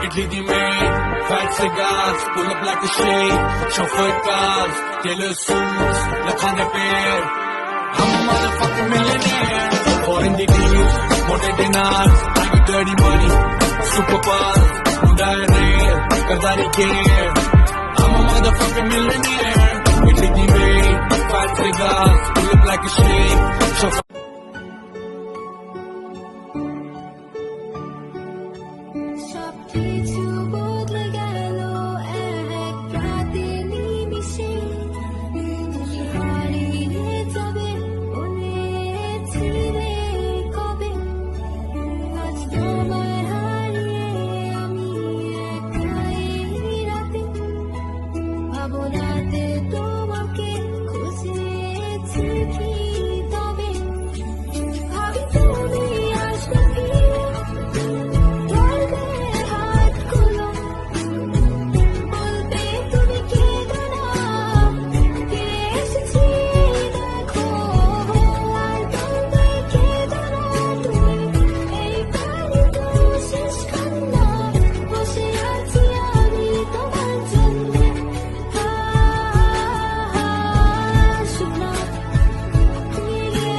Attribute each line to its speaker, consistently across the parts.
Speaker 1: Italy the maid, fat cigars, pull up like a shade. Chauffeur cars, tailor suits, lakhane pair. I'm a motherfucking millionaire. Foreign degrees, motor dinars, I get dirty money, superpowers, Hyundai rare, Kazari care. I'm a motherfucking millionaire. Italy the maid, fat cigars, pull up like a shade. Chauffeur
Speaker 2: সবকিছু বদলে গেল এক রাতে নিমিষে, তুমি হারিয়ে যাবে বলেছিলে কবে। আজ তোমায় হারিয়ে আমি একাই রাতে, ভাবনাতে তোমাকে খুঁজেছি কি তবে। ভাবি তুমি আসবে ফিরে, বলবে হাতগুলো, বলবে তুমি কেঁদো না, ফিরে এসেছি দেখো। আর বলবে কেঁদো না তুমি, এই বাড়ি তো শেষ কান্না, বসে আছি আমি তোমার জন্যে। আসো না, ফিরে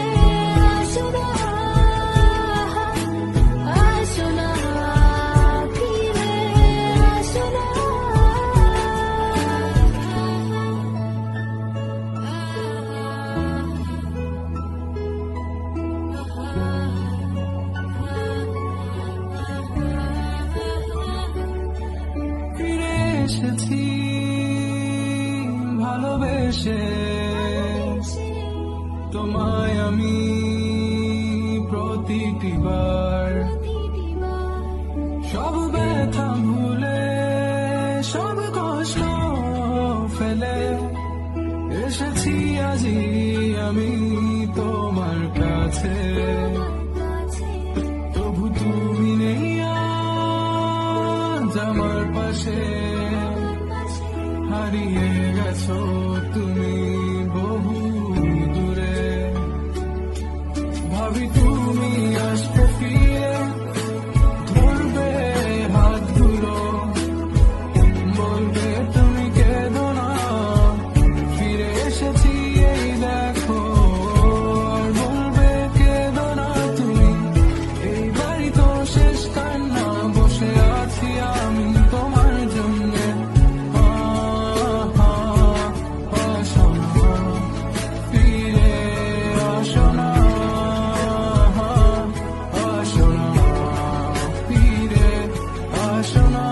Speaker 2: আসো না, আসো না, ফিরে আসো না।
Speaker 3: ফিরে এসেছি ভালোবেসে, তোমায় আমি প্রতিটি বার। সব ব্যথা ভুলে, সব কষ্ট ফেলে এসেছি আজি আমি তোমার কাছে। তবু তুমি নেই আজ আমার পাশে, হারিয়ে গেছো তুমি বহু দূরে। ভাবি তুমি আসবে ফিরে, ধরবে হাতগুলো, বলবে তুমি কেঁদো না, ফিরে এসেছি এই দেখো। আর বলবে কেঁদো না তুমি, এই বাড়ি তো শেষ কান্না, বসে আছি আমি তোমার জন্যে। আসো না, ফিরে আসো না, আসো না, ফিরে আসো না।